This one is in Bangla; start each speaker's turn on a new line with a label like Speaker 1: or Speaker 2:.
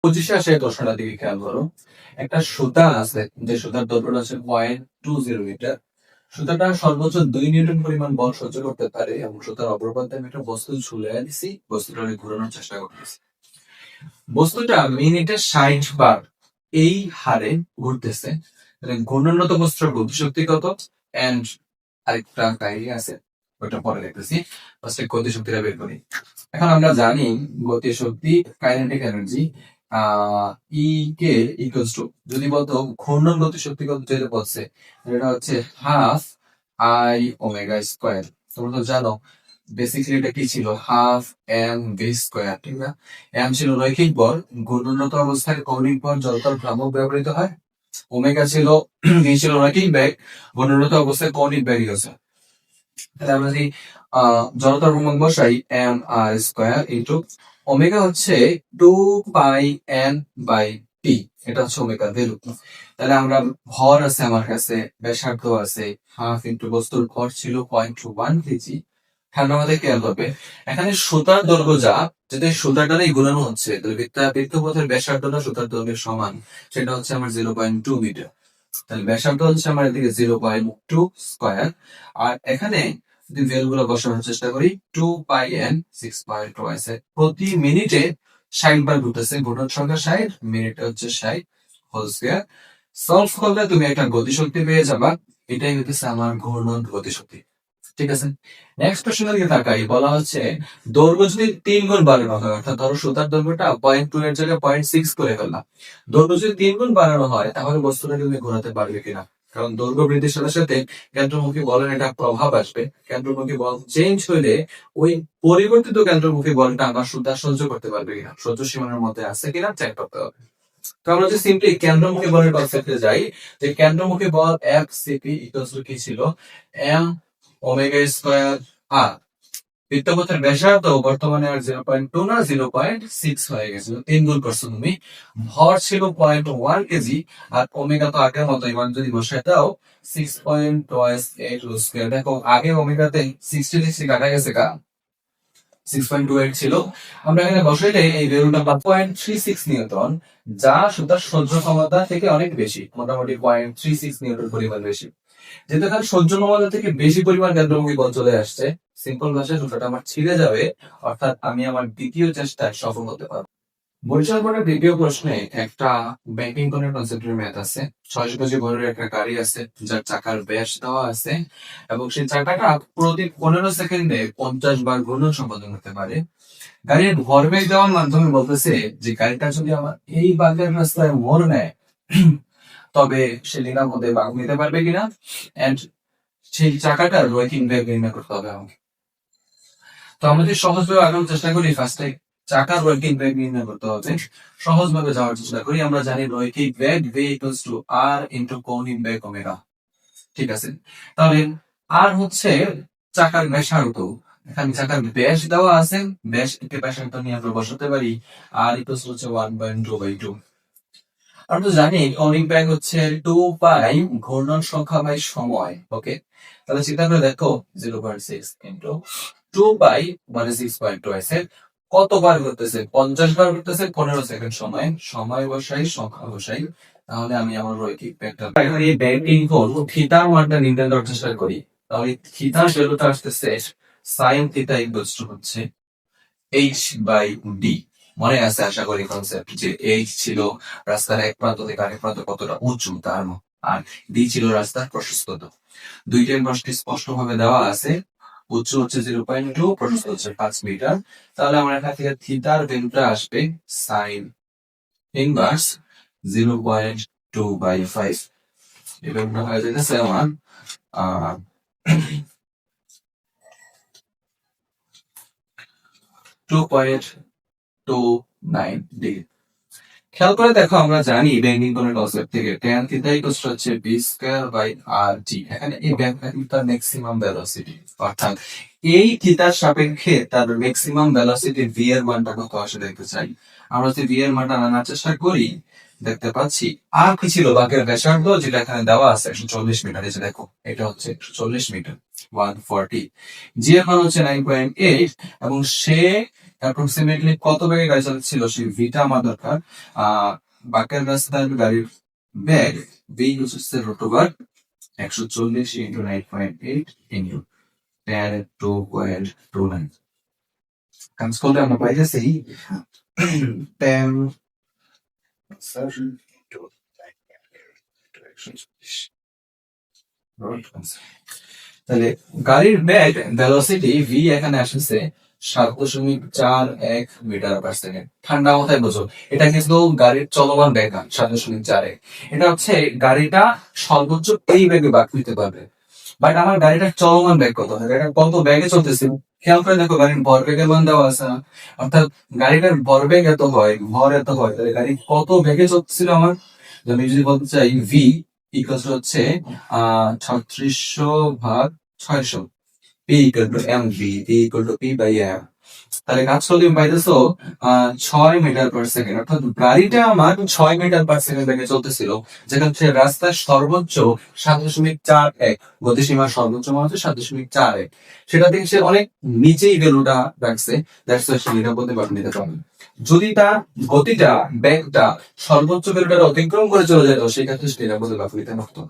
Speaker 1: 25 আসে প্রশ্নটা দিকে খেয়াল করো। একটা সুতা আছে যে সুতার দৈর্ঘ্য আছে 0.20 মিটার। সুতাটা সর্বোচ্চ 2 নিউটন পরিমাণ বল সহ্য করতে পারে এবং সুতার অপরপ্রান্তে আমি একটা বস্তু ঝুলিয়ে দিছি, বস্তুটা আমি ঘোরানোর চেষ্টা করতেছি। বস্তুটা মিনিটে 60 বার এই হারে ঘুরতেছে। তাহলে ঘূর্ণনরত বস্তুর গতিশক্তি কত? এন্ড আরেকটা কাহিনী আছে, ওটা পরে দেখতেছি। ফার্স্টে গতিশক্তিটা বের করি। এখন আমরা জানি গতিশক্তি kinetic energy E K equals to, যদি বলতো ঘূর্ণন গতিশক্তি কত যেটা বলছে, এটা হচ্ছে হাফ আই ওমেগা স্কয়ার। তোমরা তো জানো বেসিক্যালি এটা কি ছিল, হাফ এম ভি স্কয়ার, ঠিক না? এম ছিল রৈখিক বল, ঘূর্ণনত অবস্থায় কৌণিক বল জড়তার ভ্রামক ব্যবহৃত হয়। ওমেগা ছিল ভি ছিল রৈখিক বেগ, ঘূর্ণনত অবস্থায় কৌণিক বেগ আছে। তাহলে আমরা যদি জড়তার ভ্রামক বসাই M R square into omega হচ্ছে 2 পাই এন বাই টি, এটা হচ্ছে ওমেগার ভ্যালু। তাহলে আমরা ভর আছে আমার কাছে, ব্যাসার্ধ আছে হাফ ইন্টু বস্তুর ভর ছিল 0.1 কেজি। ঠান্ডা মাথায় খেয়াল করবে, এখানে সুতার দৈর্ঘ্য যা, যদি সুতাটারই গুণানো হচ্ছে, তাহলে বৃত্তপথের ব্যাসার্ধটা সুতার দৈর্ঘ্যের সমান, সেটা হচ্ছে আমার 0.2 মিটার। তাহলে ব্যাসার্ধ হচ্ছে আমার এদিকে 0.2 স্কয়ার। আর এখানে যদি ভ্যালু গুলো বসানোর চেষ্টা করি, 2 পাই এন 6 আছে। প্রতি মিনিটে 60 বার ঘুরতেছে, ঘূর্ণন সংখ্যা 60, মিনিটে হচ্ছে 60 হোল স্কয়ার। সলভ করলে তুমি একটা গতিশক্তি পেয়ে যাবা, এটাই হচ্ছে আমার ঘূর্ণন গতিশক্তি। ঠিক আছে, নেক্সট কোশ্চেনের দিকে তাকাই। বলা হচ্ছে দৈর্ঘ্য যদি 3 গুণ বাড়ানো হয়, অর্থাৎ ধরো সুতার দৈর্ঘ্যটা 0.2 এর জায়গায় 0.6 করে ফেললাম। দৈর্ঘ্য যদি 3 গুণ বাড়ানো হয়, তাহলে বস্তুটাকে তুমি ঘোরাতে পারবে কিনা? কারণ দৈর্ঘ্য বৃদ্ধির সাথে সাথে কেন্দ্রমুখী বলের একটা প্রভাব আসবে। কেন্দ্রমুখী বল চেঞ্জ হইলে ওই পরিবর্তিত কেন্দ্রমুখী বলটা আবার সুতা সহ্য করতে পারবে কিনা, সহ্য সীমানার মধ্যে আছে কিনা চেক করতে হবে। তো আমরা যদি সিম্পলি কেন্দ্রমুখী বলের কনসেপ্টে যাই, যে কেন্দ্রমুখী বল এফ সিপি ইকুয়ালস টু কি ছিল, এম ওমেগা স্কয়ার আর বৃত্তপথের ব্যাসার্ধ বর্তমানে আর 0.2 না 0.6 হয়ে গেছিল, 3 গুণ করছো তুমি। ভর ছিল 0.1 কেজি, আর ওমেগা তো আগের মতো, এবার যদি বসায় দাও 6.28 দেখো আগে ওমেগাতে 60 কাটা গেছে, 6.28 ছিল। আমরা এখানে বসাইলে এই ভ্যালুটা বা 0.36 নিউটন, যা সুতার সহ্য ক্ষমতা থেকে অনেক বেশি, মোটামুটি 0.36 নিউটন পরিমাণ বেশি। যেহেতু এখানে সহ্য ক্ষমতা থেকে বেশি পরিমাণ কেন্দ্রমুখী বল চলে আসছে, সিম্পল ভাষায় সুতাটা আমার ছিঁড়ে যাবে, অর্থাৎ আমি আমার দ্বিতীয় চেষ্টায় সফল হতে পারবো। বরিশাল বোর্ডের দ্বিতীয় প্রশ্নে একটা ব্যাংকিং কোণের কনসেপ্টের ম্যাথ আছে। 600 কেজি ভরের একটা গাড়ি আছে, যার চাকার ব্যাস দেওয়া আছে এবং সেই চাকাটা প্রতি 15 সেকেন্ডে 50 বার ঘূর্ণন সম্পাদন করতে পারে। গাড়ির ভরবেগ দেওয়ার মাধ্যমে বলতেছে যে গাড়িটা যদি আমার এই বাগের রাস্তায় মোড় নেয়, তবে সে নিরাপদে বাগ নিতে পারবে কিনা, এন্ড সেই চাকাটার রৈখিক বেগ নির্ণয় করতে হবে আমাকে। তো আমরা যদি সহজভাবে আগানোর চেষ্টা করি, ফার্স্টে চাকার রৈখিক বেগ নির্ণয় করতে হবে। সহজভাবে যাওয়ার চেষ্টা করি, আমরা জানি রৈখিক বেগ v equals to r into কৌণিক বেগ ওমেগা। ঠিক আছে, তাহলে আর হচ্ছে চাকার ব্যাসার্ধ, এখানে চাকার ব্যাস দেওয়া আছে, ব্যাস থেকে ব্যাসার্ধ নিয়ে আমরা বসাতে পারি, আর ইকুয়ালস হচ্ছে 1/2/2। আমরা তো জানি কৌণিক বেগ হচ্ছে 2 পাই ঘূর্ণন সংখ্যা বাই সময়। ওকে, তাহলে চিন্তা করে দেখো 0.6 ইন্টু 2 পাই মানে 6.2 কতবার ঘুরতেছে? 50 বার ঘুরতেছে 15 সেকেন্ড সময়। সময় বসাই, সংখ্যা বসাই, তাহলে আমি আমার রৈখিক বেগটা, এখন এই বেগটিং কোণ থিটার মানটা নির্ণয় করার চেষ্টা করি। তাহলে থিটার ভ্যালুটা আসতেছে sin থিটা ইকুয়ালস টু হচ্ছে h/d। মনে আছে আশা করি কনসেপ্ট, যে h ছিল রাস্তার এক প্রান্ত থেকে আরেক প্রান্ত কতটা উঁচু তার, আর d ছিল রাস্তার প্রশস্ততা। দুইটাই প্রশ্নে স্পষ্ট ভাবে দেওয়া আছে, উচ্চ হচ্ছে 0.2, প্রশস্ত হচ্ছে 5 মিটার। তাহলে আমার এখান থেকে থিটার ভ্যালুটা আসবে সাইন ইনভার্স 0.2/5। এই ভ্যালুটা হয়ে যাচ্ছে আমার 2.29 ডিগ্রি। খেয়াল করে দেখো, আমরা জানি ব্যাংকিং কোণের কনসেপ্ট থেকে tan থিটা ইকুয়ালস টু হচ্ছে b স্কয়ার বাই আর টি। এখানে এই ব্যাংকটার ম্যাক্সিমাম ভেলোসিটি, অর্থাৎ এই থিটার সাপেক্ষে তার ম্যাক্সিমাম ভেলোসিটি v এর মানটা কত আসে দেখতে চাই। আমরা যদি v এর মানটা আনার চেষ্টা করি, দেখতে পাচ্ছি আর কি ছিল বাঁকের ব্যাসার্ধ, যেটা এখানে দেওয়া আছে 140 মিটার। এই যে দেখো, এটা হচ্ছে 140 মিটার 140। জি এর মান হচ্ছে 9.8 এবং সে অ্যাপ্রক্সিমেটলি কত বেগে গাড়ি চালাচ্ছিল সেই ভিটা আমার দরকার। বাঁকের রাস্তার গাড়ির বেগ ভি হচ্ছে রোটোবার 140 ইন্টু 9.8 ইন্টু 10.29। কাজ করলে আমরা পাইতেছি 10 তাহলে গাড়ির বেগ ভেলোসিটি ভি এখানে আসছে 7.41 মিটার পার সেকেন্ড। ঠান্ডা মাথায় বোঝো, এটা কিন্তু গাড়ির চলমান বেগ না 7.41। এটা হচ্ছে গাড়িটা সর্বোচ্চ এই বেগে বাক নিতে পারবে। বাট আমার গাড়িটার চলমান বেগ কত, এটা কত বেগে চলতেছে খেয়াল করে দেখো, গাড়ির ভর বেগের মান দেওয়া আছে না? অর্থাৎ গাড়িটার ভর বেগ এত হয়, ভর এত হয়, তাহলে গাড়ি কত বেগে চলতেছিল আমার। আমি যদি বলতে চাই ভি ইকুয়াল হচ্ছে 3600 ভাগ 600, P equal to M V, P equal to P by M. তাহলে কাজ করলে তুমি পাইতেছো 6 মিটার পার সেকেন্ড। অর্থাৎ গাড়িটা আমার 6 মিটার পার সেকেন্ড বেগে চলতেছিল, যেখানে হচ্ছে রাস্তার সর্বোচ্চ 7.41, গতিসীমার সর্বোচ্চ মান হচ্ছে 7.41। সেটা থেকে সে অনেক নিচেই ভ্যালুটা রাখছে, দ্যাটস ওয়াই সে নিরাপদে বাট নিতে পারবে। যদি তার গতিটা, বেগটা সর্বোচ্চ ভ্যালুটা অতিক্রম করে চলে যেত, সেক্ষেত্রে সে নিরাপদে বাট নিতে পারতো।